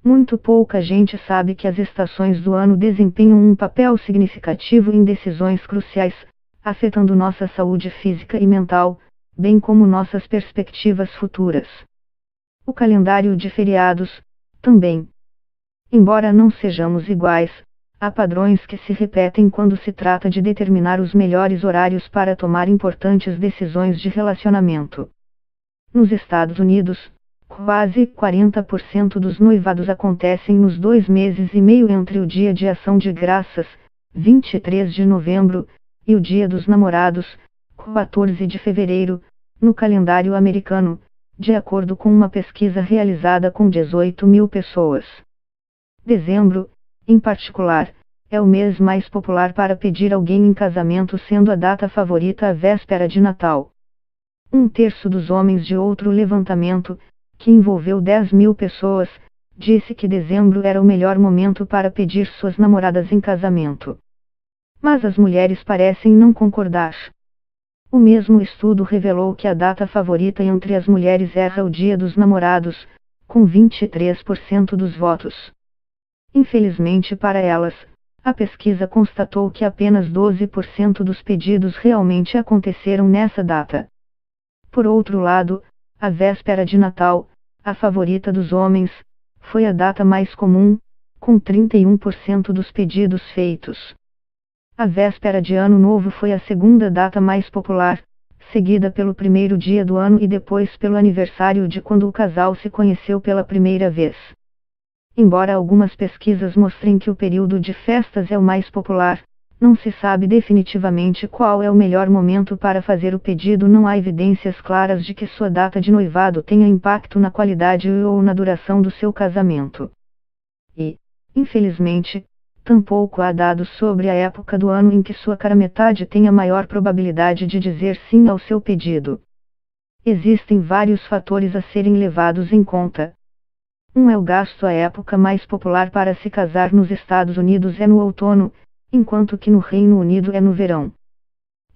Muito pouca gente sabe que as estações do ano desempenham um papel significativo em decisões cruciais, afetando nossa saúde física e mental, bem como nossas perspectivas futuras. O calendário de feriados, também. Embora não sejamos iguais, há padrões que se repetem quando se trata de determinar os melhores horários para tomar importantes decisões de relacionamento. Nos Estados Unidos, quase 40% dos noivados acontecem nos 2 meses e meio entre o Dia de Ação de Graças, 23 de novembro, e o Dia dos Namorados, 14 de fevereiro, no calendário americano, de acordo com uma pesquisa realizada com 18.000 pessoas. Dezembro, em particular, é o mês mais popular para pedir alguém em casamento, sendo a data favorita a véspera de Natal. 1/3 dos homens de outro levantamento, que envolveu 10.000 pessoas, disse que dezembro era o melhor momento para pedir suas namoradas em casamento. Mas as mulheres parecem não concordar. O mesmo estudo revelou que a data favorita entre as mulheres era o Dia dos Namorados, com 23% dos votos. Infelizmente para elas, a pesquisa constatou que apenas 12% dos pedidos realmente aconteceram nessa data. Por outro lado, a véspera de Natal, a favorita dos homens, foi a data mais comum, com 31% dos pedidos feitos. A véspera de Ano Novo foi a segunda data mais popular, seguida pelo primeiro dia do ano e depois pelo aniversário de quando o casal se conheceu pela primeira vez. Embora algumas pesquisas mostrem que o período de festas é o mais popular, não se sabe definitivamente qual é o melhor momento para fazer o pedido. Não há evidências claras de que sua data de noivado tenha impacto na qualidade ou na duração do seu casamento. E, infelizmente, tampouco há dados sobre a época do ano em que sua cara metade tem a maior probabilidade de dizer sim ao seu pedido. Existem vários fatores a serem levados em conta. É o gasto. A época mais popular para se casar nos Estados Unidos é no outono, enquanto que no Reino Unido é no verão.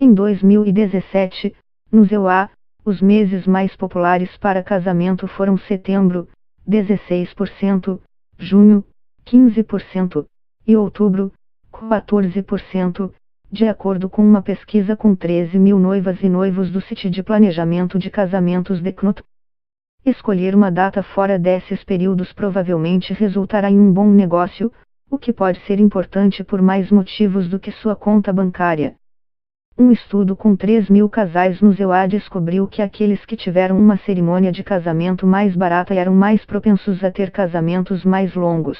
Em 2017, nos EUA, os meses mais populares para casamento foram setembro, 16%, junho, 15%, e outubro, 14%, de acordo com uma pesquisa com 13.000 noivas e noivos do site de planejamento de casamentos de Knut. Escolher uma data fora desses períodos provavelmente resultará em um bom negócio, o que pode ser importante por mais motivos do que sua conta bancária. Um estudo com 3.000 casais nos EUA descobriu que aqueles que tiveram uma cerimônia de casamento mais barata eram mais propensos a ter casamentos mais longos.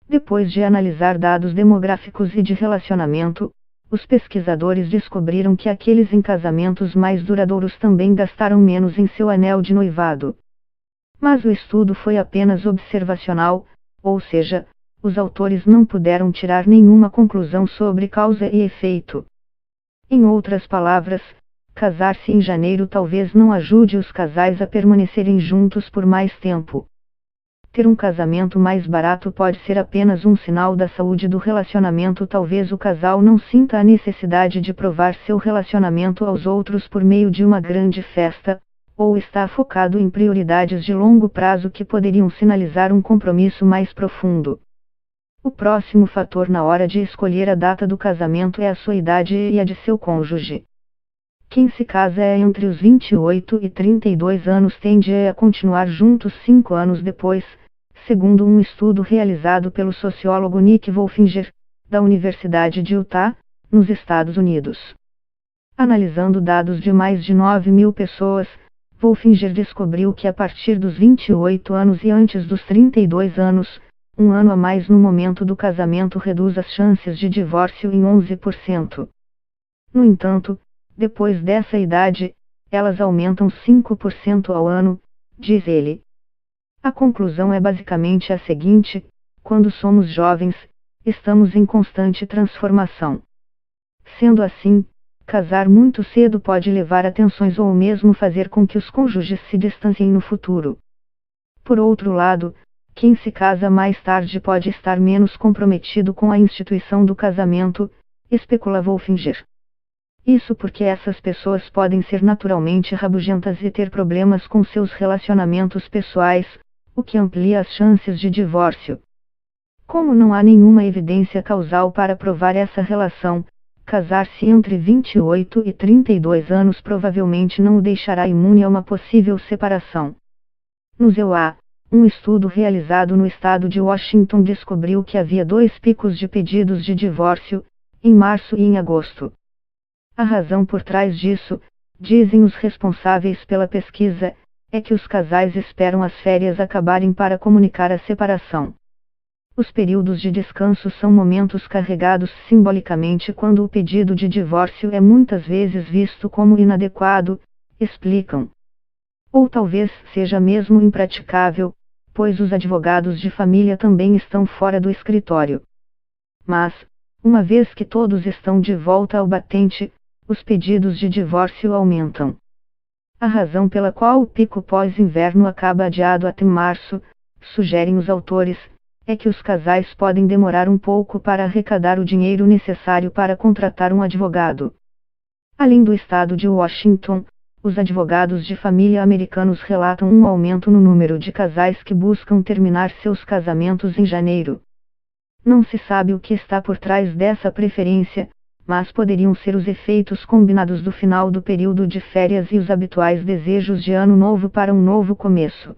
Depois de analisar dados demográficos e de relacionamento, os pesquisadores descobriram que aqueles em casamentos mais duradouros também gastaram menos em seu anel de noivado. Mas o estudo foi apenas observacional, ou seja, os autores não puderam tirar nenhuma conclusão sobre causa e efeito. Em outras palavras, casar-se em janeiro talvez não ajude os casais a permanecerem juntos por mais tempo. Ter um casamento mais barato pode ser apenas um sinal da saúde do relacionamento. Talvez o casal não sinta a necessidade de provar seu relacionamento aos outros por meio de uma grande festa, ou está focado em prioridades de longo prazo que poderiam sinalizar um compromisso mais profundo. O próximo fator na hora de escolher a data do casamento é a sua idade e a de seu cônjuge. Quem se casa entre os 28 e 32 anos tende a continuar juntos 5 anos depois, segundo um estudo realizado pelo sociólogo Nick Wolfinger, da Universidade de Utah, nos Estados Unidos. Analisando dados de mais de 9.000 pessoas, Wolfinger descobriu que a partir dos 28 anos e antes dos 32 anos, um ano a mais no momento do casamento reduz as chances de divórcio em 11%. No entanto, depois dessa idade, elas aumentam 5% ao ano, diz ele. A conclusão é basicamente a seguinte: quando somos jovens, estamos em constante transformação. Sendo assim, casar muito cedo pode levar a tensões ou mesmo fazer com que os cônjuges se distanciem no futuro. Por outro lado, quem se casa mais tarde pode estar menos comprometido com a instituição do casamento, especula Wolfinger. Isso porque essas pessoas podem ser naturalmente rabugentas e ter problemas com seus relacionamentos pessoais, o que amplia as chances de divórcio. Como não há nenhuma evidência causal para provar essa relação, casar-se entre 28 e 32 anos provavelmente não o deixará imune a uma possível separação. No ZEUA, um estudo realizado no estado de Washington descobriu que havia 2 picos de pedidos de divórcio, em março e em agosto. A razão por trás disso, dizem os responsáveis pela pesquisa, é que os casais esperam as férias acabarem para comunicar a separação. Os períodos de descanso são momentos carregados simbolicamente quando o pedido de divórcio é muitas vezes visto como inadequado, explicam. Ou talvez seja mesmo impraticável, pois os advogados de família também estão fora do escritório. Mas, uma vez que todos estão de volta ao batente, os pedidos de divórcio aumentam. A razão pela qual o pico pós-inverno acaba adiado até março, sugerem os autores, é que os casais podem demorar um pouco para arrecadar o dinheiro necessário para contratar um advogado. Além do estado de Washington, os advogados de família americanos relatam um aumento no número de casais que buscam terminar seus casamentos em janeiro. Não se sabe o que está por trás dessa preferência, mas poderiam ser os efeitos combinados do final do período de férias e os habituais desejos de ano novo para um novo começo.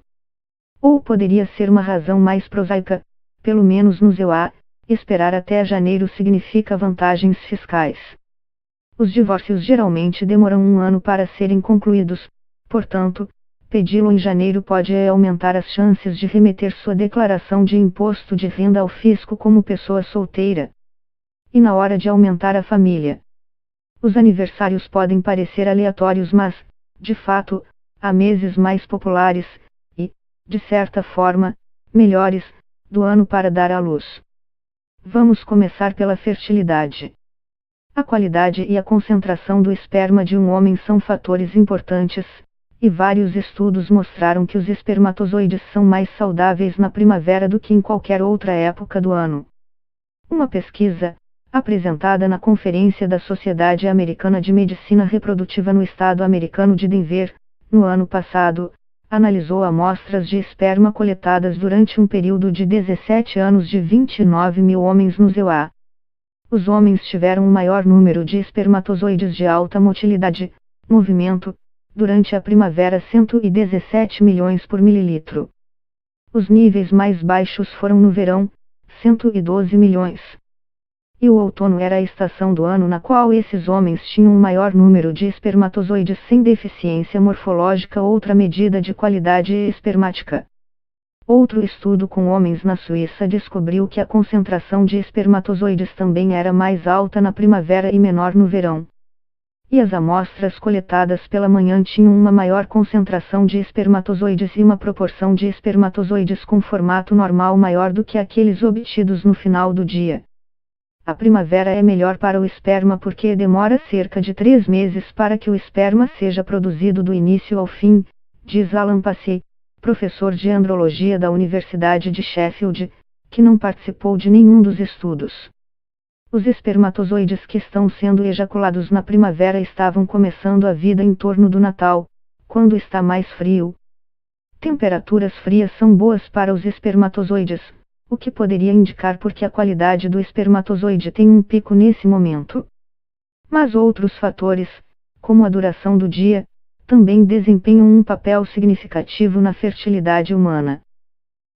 Ou poderia ser uma razão mais prosaica, pelo menos no ZEUA, esperar até janeiro significa vantagens fiscais. Os divórcios geralmente demoram um ano para serem concluídos, portanto, pedi-lo em janeiro pode aumentar as chances de remeter sua declaração de imposto de renda ao fisco como pessoa solteira. E na hora de aumentar a família. Os aniversários podem parecer aleatórios, mas, de fato, há meses mais populares, e, de certa forma, melhores, do ano para dar à luz. Vamos começar pela fertilidade. A qualidade e a concentração do esperma de um homem são fatores importantes, e vários estudos mostraram que os espermatozoides são mais saudáveis na primavera do que em qualquer outra época do ano. Uma pesquisa, apresentada na Conferência da Sociedade Americana de Medicina Reprodutiva no estado americano de Denver, no ano passado, analisou amostras de esperma coletadas durante um período de 17 anos de 29 mil homens no ZEUA. Os homens tiveram um maior número de espermatozoides de alta motilidade, movimento, durante a primavera 117 milhões por mililitro. Os níveis mais baixos foram no verão, 112 milhões. E o outono era a estação do ano na qual esses homens tinham um maior número de espermatozoides sem deficiência morfológica, outra medida de qualidade espermática. Outro estudo com homens na Suíça descobriu que a concentração de espermatozoides também era mais alta na primavera e menor no verão. E as amostras coletadas pela manhã tinham uma maior concentração de espermatozoides e uma proporção de espermatozoides com formato normal maior do que aqueles obtidos no final do dia. A primavera é melhor para o esperma porque demora cerca de 3 meses para que o esperma seja produzido do início ao fim, diz Alan Passey, professor de andrologia da Universidade de Sheffield, que não participou de nenhum dos estudos. Os espermatozoides que estão sendo ejaculados na primavera estavam começando a vida em torno do Natal, quando está mais frio. Temperaturas frias são boas para os espermatozoides, o que poderia indicar porque a qualidade do espermatozoide tem um pico nesse momento. Mas outros fatores, como a duração do dia, também desempenham um papel significativo na fertilidade humana.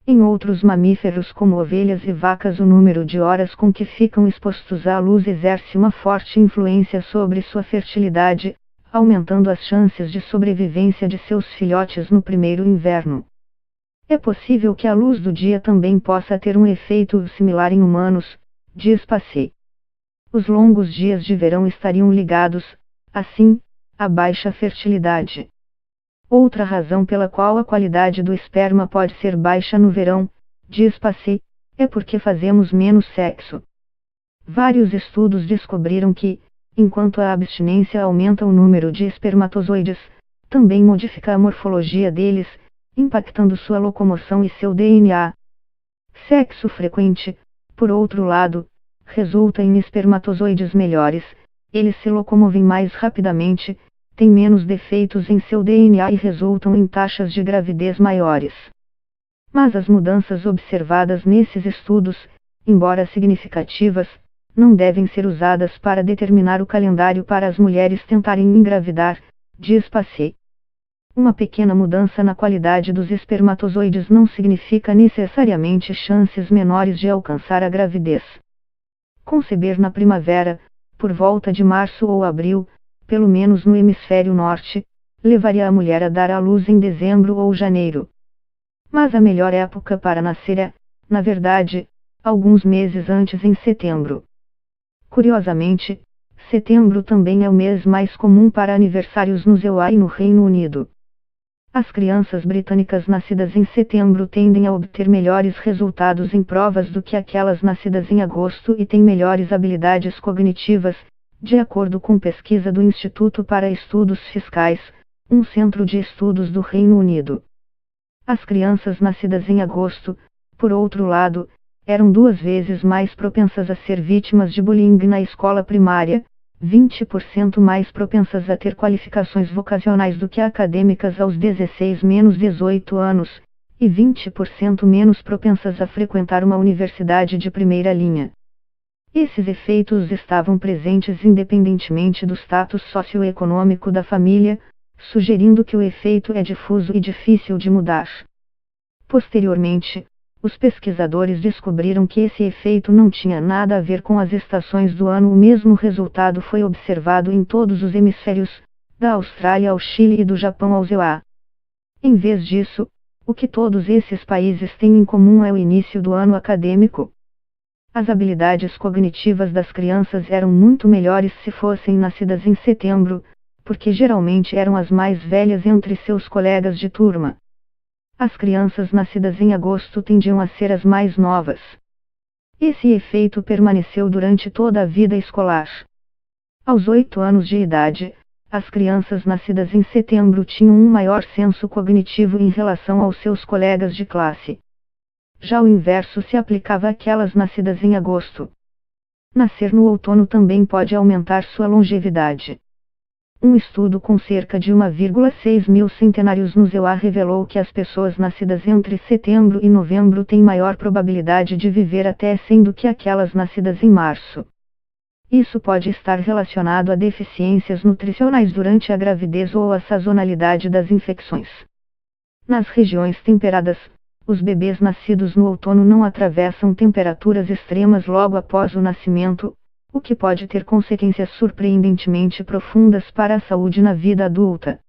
Em outros mamíferos como ovelhas e vacas, o número de horas com que ficam expostos à luz exerce uma forte influência sobre sua fertilidade, aumentando as chances de sobrevivência de seus filhotes no primeiro inverno. É possível que a luz do dia também possa ter um efeito similar em humanos, diz Passey. Os longos dias de verão estariam ligados, assim, à baixa fertilidade. Outra razão pela qual a qualidade do esperma pode ser baixa no verão, diz Passey, é porque fazemos menos sexo. Vários estudos descobriram que, enquanto a abstinência aumenta o número de espermatozoides, também modifica a morfologia deles, impactando sua locomoção e seu DNA. Sexo frequente, por outro lado, resulta em espermatozoides melhores, eles se locomovem mais rapidamente, têm menos defeitos em seu DNA e resultam em taxas de gravidez maiores. Mas as mudanças observadas nesses estudos, embora significativas, não devem ser usadas para determinar o calendário para as mulheres tentarem engravidar, diz Passey. Uma pequena mudança na qualidade dos espermatozoides não significa necessariamente chances menores de alcançar a gravidez. Conceber na primavera, por volta de março ou abril, pelo menos no hemisfério norte, levaria a mulher a dar à luz em dezembro ou janeiro. Mas a melhor época para nascer é, na verdade, alguns meses antes em setembro. Curiosamente, setembro também é o mês mais comum para aniversários no EUA e no Reino Unido. As crianças britânicas nascidas em setembro tendem a obter melhores resultados em provas do que aquelas nascidas em agosto e têm melhores habilidades cognitivas, de acordo com pesquisa do Instituto para Estudos Fiscais, um centro de estudos do Reino Unido. As crianças nascidas em agosto, por outro lado, eram 2 vezes mais propensas a ser vítimas de bullying na escola primária, 20% mais propensas a ter qualificações vocacionais do que acadêmicas aos 16-18 anos, e 20% menos propensas a frequentar uma universidade de primeira linha. Esses efeitos estavam presentes independentemente do status socioeconômico da família, sugerindo que o efeito é difuso e difícil de mudar. Posteriormente, os pesquisadores descobriram que esse efeito não tinha nada a ver com as estações do ano. O mesmo resultado foi observado em todos os hemisférios, da Austrália ao Chile e do Japão ao EUA. Em vez disso, o que todos esses países têm em comum é o início do ano acadêmico. As habilidades cognitivas das crianças eram muito melhores se fossem nascidas em setembro, porque geralmente eram as mais velhas entre seus colegas de turma. As crianças nascidas em agosto tendiam a ser as mais novas. Esse efeito permaneceu durante toda a vida escolar. Aos 8 anos de idade, as crianças nascidas em setembro tinham um maior senso cognitivo em relação aos seus colegas de classe. Já o inverso se aplicava àquelas nascidas em agosto. Nascer no outono também pode aumentar sua longevidade. Um estudo com cerca de 1,6 mil centenários no EUA revelou que as pessoas nascidas entre setembro e novembro têm maior probabilidade de viver até 100 do que aquelas nascidas em março. Isso pode estar relacionado a deficiências nutricionais durante a gravidez ou à sazonalidade das infecções. Nas regiões temperadas, os bebês nascidos no outono não atravessam temperaturas extremas logo após o nascimento, o que pode ter consequências surpreendentemente profundas para a saúde na vida adulta.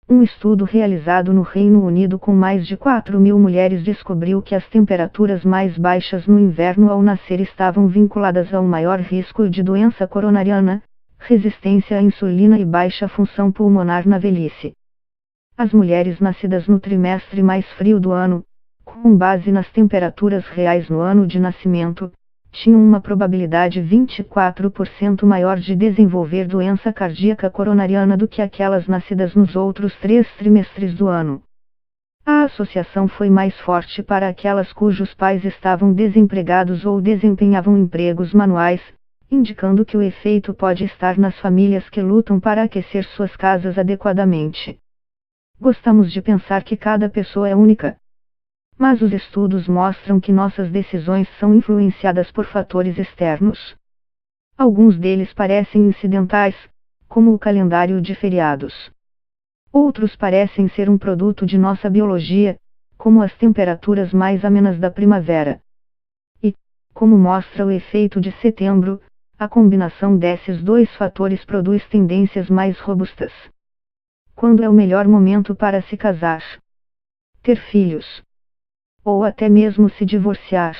Um estudo realizado no Reino Unido com mais de 4.000 mulheres descobriu que as temperaturas mais baixas no inverno ao nascer estavam vinculadas a um maior risco de doença coronariana, resistência à insulina e baixa função pulmonar na velhice. As mulheres nascidas no trimestre mais frio do ano, com base nas temperaturas reais no ano de nascimento, tinham uma probabilidade 24% maior de desenvolver doença cardíaca coronariana do que aquelas nascidas nos outros 3 trimestres do ano. A associação foi mais forte para aquelas cujos pais estavam desempregados ou desempenhavam empregos manuais, indicando que o efeito pode estar nas famílias que lutam para aquecer suas casas adequadamente. Gostamos de pensar que cada pessoa é única. Mas os estudos mostram que nossas decisões são influenciadas por fatores externos. Alguns deles parecem incidentais, como o calendário de feriados. Outros parecem ser um produto de nossa biologia, como as temperaturas mais amenas da primavera. E, como mostra o efeito de setembro, a combinação desses 2 fatores produz tendências mais robustas. Quando é o melhor momento para se casar? Ter filhos? Ou até mesmo se divorciar?